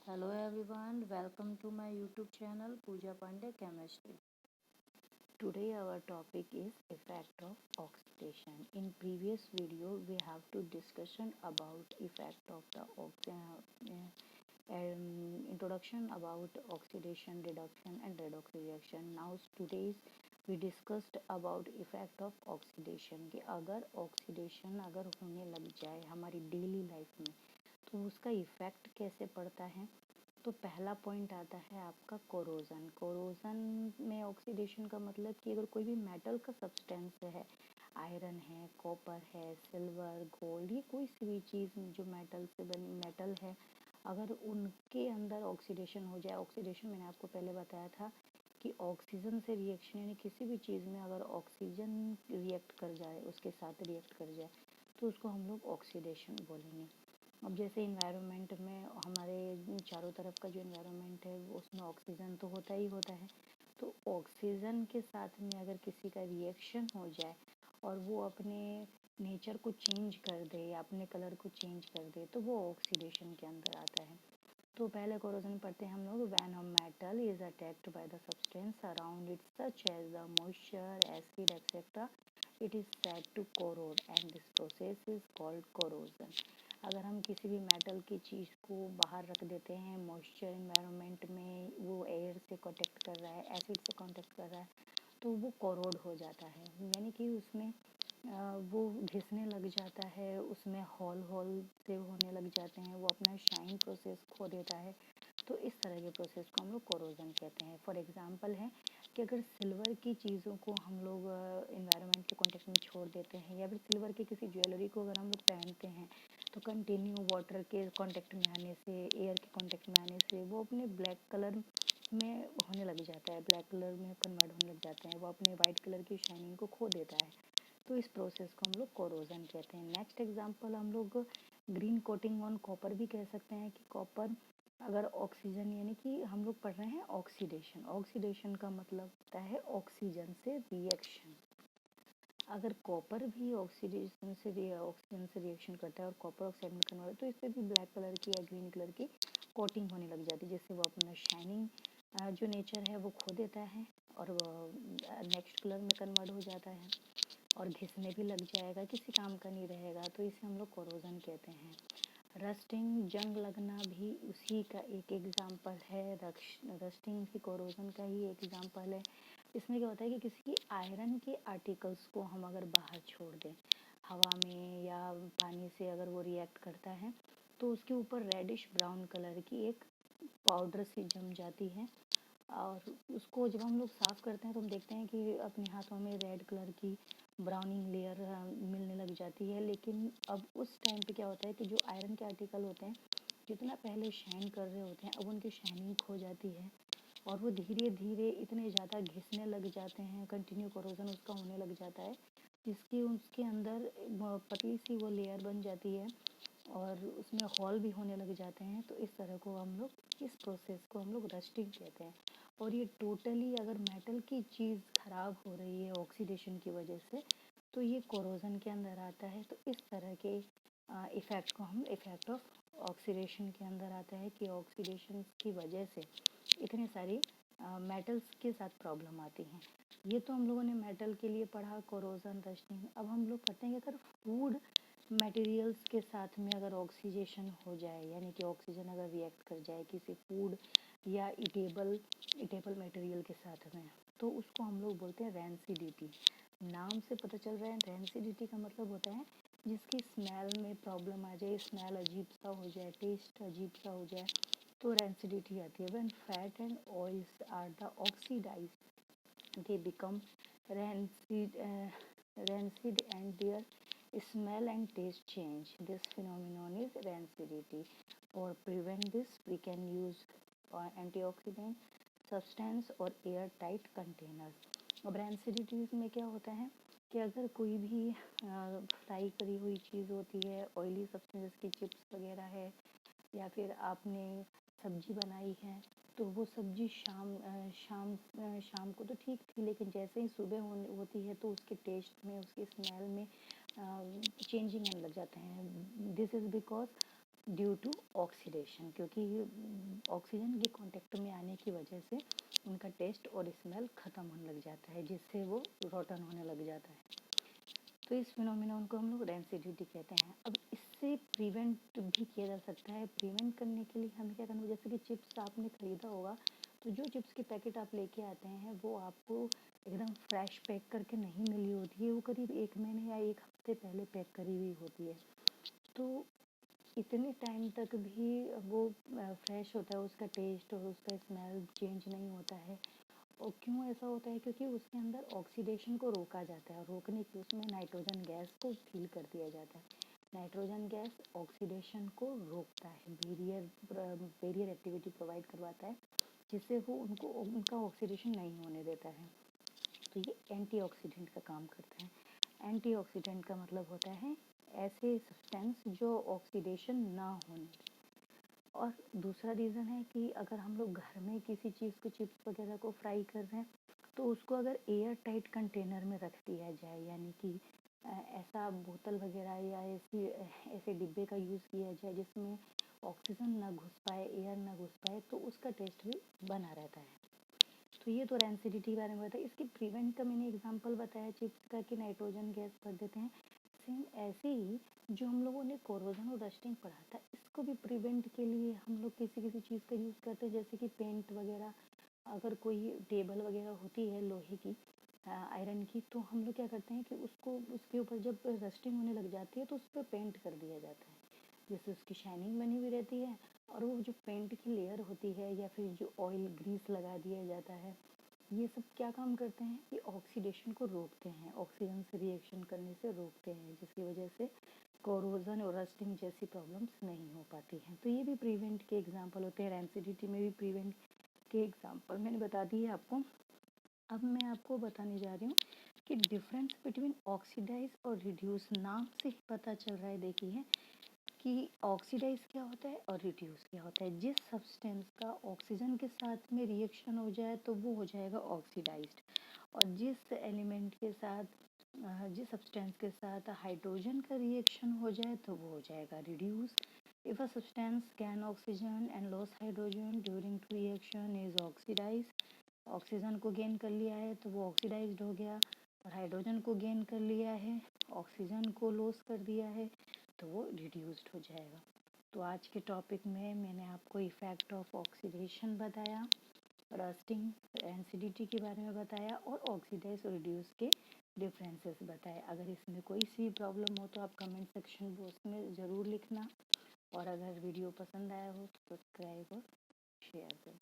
Hello everyone, welcome to my YouTube channel Pooja Pandey Chemistry. Today our topic is effect of oxidation. In previous video we have to discussion about effect of the introduction about oxidation, reduction and redox reaction. Now today's we discussed about effect of oxidation कि अगर oxidation अगर होने लग जाए हमारी daily life में तो उसका इफ़ेक्ट कैसे पड़ता है। तो पहला पॉइंट आता है आपका कोरोजन। कोरोजन में ऑक्सीडेशन का मतलब कि अगर कोई भी मेटल का सब्सटेंस है, आयरन है, कॉपर है, सिल्वर, गोल्ड, ये कोई सी भी चीज़ जो मेटल से बनी मेटल है, अगर उनके अंदर ऑक्सीडेशन हो जाए, ऑक्सीडेशन मैंने आपको पहले बताया था कि ऑक्सीजन से रिएक्शन यानी किसी भी चीज़ में अगर ऑक्सीजन रिएक्ट कर जाए, उसके साथ रिएक्ट कर जाए तो उसको हम लोग ऑक्सीडेशन बोलेंगे। अब जैसे इन्वायरमेंट में हमारे चारों तरफ का जो इन्वायरमेंट है उसमें ऑक्सीजन तो होता ही होता है, तो ऑक्सीजन के साथ में अगर किसी का रिएक्शन हो जाए और वो अपने नेचर को चेंज कर दे या अपने कलर को चेंज कर दे तो वो ऑक्सीडेशन के अंदर आता है। तो पहले कोरोजन पढ़ते हैं हम लोग। When a metal is attacked by the substance around it such as the moisture, acid etcetera, it is said to corrode and this process is called corrosion. अगर हम किसी भी मेटल की चीज़ को बाहर रख देते हैं, मॉइस्चर इन्वायरमेंट में, वो एयर से कांटेक्ट कर रहा है, एसिड से कांटेक्ट कर रहा है, तो वो कोरोड हो जाता है, यानी कि उसमें वो घिसने लग जाता है, उसमें हॉल हॉल से होने लग जाते हैं, वो अपना शाइन प्रोसेस खो देता है। तो इस तरह के प्रोसेस को हम लोग कोरोजन कहते हैं। फॉर एग्जांपल है कि अगर सिल्वर की चीज़ों को हम लोग इन्वायरमेंट के कांटेक्ट में छोड़ देते हैं या फिर सिल्वर की किसी ज्वेलरी को अगर हम लोग पहनते हैं तो कंटिन्यू वाटर के कांटेक्ट में आने से, एयर के कांटेक्ट में आने से वो अपने ब्लैक कलर में होने लग जाता है, ब्लैक कलर में कन्वर्ट होने लग जाते हैं, वो अपने वाइट कलर की शाइनिंग को खो देता है। तो इस प्रोसेस को हम लोग कोरोजन कहते हैं। नेक्स्ट एग्जांपल हम लोग ग्रीन कोटिंग ऑन कॉपर भी कह सकते हैं कि कॉपर अगर ऑक्सीजन यानी कि हम लोग पढ़ रहे हैं ऑक्सीडेशन, ऑक्सीडेशन का मतलब होता है ऑक्सीजन से रिएक्शन। अगर कॉपर भी ऑक्सीजन से रिएक्शन करता है और कॉपर ऑक्साइड में कन्वर्ट तो इस पर भी ब्लैक कलर की या ग्रीन कलर की कोटिंग होने लग जाती है, जिससे वो अपना शाइनिंग जो नेचर है वो खो देता है और नेक्स्ट कलर में कन्वर्ट हो जाता है और घिसने भी लग जाएगा, किसी काम का नहीं रहेगा। तो इसे हम लोग कोरोजन कहते हैं। रस्टिंग, जंग लगना भी उसी का एक एग्जाम्पल है। रस्टिंग भी कोरोजन का ही एक एग्जाम्पल है। इसमें क्या होता है कि किसी की आयरन के आर्टिकल्स को हम अगर बाहर छोड़ दें हवा में या पानी से, अगर वो रिएक्ट करता है तो उसके ऊपर रेडिश ब्राउन कलर की एक पाउडर सी जम जाती है और उसको जब हम लोग साफ़ करते हैं तो हम देखते हैं कि अपने हाथों में रेड कलर की ब्राउनिंग लेयर मिलने लग जाती है। लेकिन अब उस टाइम पे क्या होता है कि जो आयरन के आर्टिकल होते हैं जितना पहले शाइन कर रहे होते हैं अब उनकी शाइनिंग खो जाती है और वो धीरे धीरे इतने ज़्यादा घिसने लग जाते हैं, कंटिन्यू कोरोजन उसका होने लग जाता है जिसकी उसके अंदर पतली सी वो लेयर बन जाती है और उसमें हॉल भी होने लग जाते हैं। तो इस तरह को हम लोग, इस प्रोसेस को हम लोग रस्टिंग कहते हैं। और ये टोटली अगर मेटल की चीज़ ख़राब हो रही है ऑक्सीडेशन की वजह से तो ये कोरोजन के अंदर आता है। तो इस तरह के इफ़ेक्ट को हम इफ़ेक्ट ऑफ ऑक्सीडेशन के अंदर आता है कि ऑक्सीडेशन की वजह से इतने सारी मेटल्स के साथ प्रॉब्लम आती हैं। ये तो हम लोगों ने मेटल के लिए पढ़ा, कोरोजन, रस्टिंग। अब हम लोग पढ़ते हैं कि अगर फूड मटेरियल्स के साथ में अगर ऑक्सीडेशन हो जाए यानी कि ऑक्सीजन अगर रिएक्ट कर जाए किसी फूड या इटेबल मटेरियल के साथ में तो उसको हम लोग बोलते हैं रैंसिडिटी। नाम से पता चल रहा है रैंसिडिटी का मतलब होता है जिसकी स्मेल में प्रॉब्लम आ जाए, स्मेल अजीब सा हो जाए, टेस्ट अजीब सा हो जाए, तो रैंसिडिटी आती है। When fat and oils are the oxidise they become rancid and their smell and taste change. This phenomenon is rancidity. For prevent this, we can use antioxidant substance और एयर टाइट कंटेनर्स। अब रैंसिडिटीज़ में क्या होता है कि अगर कोई भी फ्राई करी हुई चीज़ होती है, ऑयली सब्सटेंस की चिप्स वगैरह है या फिर आपने सब्जी बनाई है तो वो सब्जी शाम को तो ठीक थी, लेकिन जैसे ही सुबह होती है तो उसके टेस्ट में, उसके स्मेल में चेंजिंग आने लग जाते हैं। This is because due to oxidation, क्योंकि ऑक्सीजन के कांटेक्ट में आने की वजह से उनका टेस्ट और स्मेल ख़त्म होने लग जाता है, जिससे वो रोटन होने लग जाता है। तो इस फिनोमिनन को हम लोग रेंसिडिटी कहते हैं। अब इससे प्रिवेंट भी किया जा सकता है। प्रिवेंट करने के लिए हमें क्या करना है, जैसे कि चिप्स आपने ख़रीदा होगा, तो जो चिप्स के पैकेट आप लेके आते हैं वो आपको एकदम फ्रेश पैक करके नहीं मिली होती है, वो करीब 1 महीने या 1 हफ्ते पहले पैक करी हुई होती है। तो इतने टाइम तक भी वो फ्रेश होता है, उसका टेस्ट और उसका स्मेल चेंज नहीं होता है। और क्यों ऐसा होता है, क्योंकि उसके अंदर ऑक्सीडेशन को रोका जाता है, और रोकने की उसमें नाइट्रोजन गैस को फिल कर दिया जाता है। नाइट्रोजन गैस ऑक्सीडेशन को रोकता है, बैरियर एक्टिविटी प्रोवाइड करवाता है, जिससे वो उनका ऑक्सीडेशन नहीं होने देता है। तो ये एंटीऑक्सीडेंट का काम करता है। एंटीऑक्सीडेंट का मतलब होता है ऐसे सब्सटेंस जो ऑक्सीडेशन ना होने दें। और दूसरा रीज़न है कि अगर हम लोग घर में किसी चीज़ को, चिप्स वगैरह को फ्राई कर रहे हैं, तो उसको अगर एयर टाइट कंटेनर में रख दिया जाए, यानी कि ऐसा बोतल वगैरह या ऐसे डिब्बे का यूज़ किया जाए जिसमें ऑक्सीजन ना घुस पाए, एयर ना घुस पाए, तो उसका टेस्ट भी बना रहता है। तो ये तो रेंसिडिटी के बारे में बताया। इसकी प्रिवेंट का मैंने एग्जांपल बताया चिप्स का, कि नाइट्रोजन गैस भर देते हैं। सेम ऐसे ही जो हम लोगों ने कोरोजन और रस्टिंग पढ़ा था, इसको भी प्रिवेंट के लिए हम लोग किसी किसी चीज़ का यूज़ करते हैं, जैसे कि पेंट वगैरह। अगर कोई टेबल वगैरह होती है लोहे की, आयरन की, तो हम लोग क्या करते हैं कि उसको, उसके ऊपर जब रस्टिंग होने लग जाती है तो उस पर पेंट कर दिया जाता है, जिससे उसकी शाइनिंग बनी हुई रहती है। और वो जो पेंट की लेयर होती है, या फिर जो ऑयल ग्रीस लगा दिया जाता है, ये सब क्या काम करते हैं कि ऑक्सीडेशन को रोकते हैं, ऑक्सीजन से रिएक्शन करने से रोकते हैं, जिसकी वजह से कोरोजन और रस्टिंग जैसी प्रॉब्लम्स नहीं हो पाती हैं। तो ये भी प्रिवेंट के एग्जांपल होते हैं। रेंसिडिटी में भी प्रिवेंट के एग्जांपल मैंने बता दिए आपको। अब मैं आपको बताने जा रही हूँ कि डिफरेंस बिटवीन ऑक्सीडाइज और रिड्यूस। नाम से ही पता चल रहा है, देखिए, कि ऑक्सीडाइज क्या होता है और रिड्यूस क्या होता है। जिस सब्सटेंस का ऑक्सीजन के साथ में रिएक्शन हो जाए तो वो हो जाएगा ऑक्सीडाइज्ड, और जिस एलिमेंट के साथ, जिस सब्सटेंस के साथ हाइड्रोजन का रिएक्शन हो जाए तो वो हो जाएगा reduce. If a substance can oxygen and loss hydrogen during reaction is oxidise. Oxygen को गेन कर लिया है तो वो ऑक्सीडाइज्ड हो गया, और हाइड्रोजन को गेन कर लिया है, ऑक्सीजन को लॉस कर दिया है, तो वो रिड्यूस्ड हो जाएगा। तो आज के टॉपिक में मैंने आपको इफ़ेक्ट ऑफ ऑक्सीडेशन बताया, रस्टिंग, एसिडिटी के बारे में बताया, और ऑक्सीडाइज और रिड्यूस के डिफरेंसेस बताए। अगर इसमें कोई सी प्रॉब्लम हो तो आप कमेंट सेक्शन बॉक्स में ज़रूर लिखना, और अगर वीडियो पसंद आया हो तो सब्सक्राइब और शेयर करें।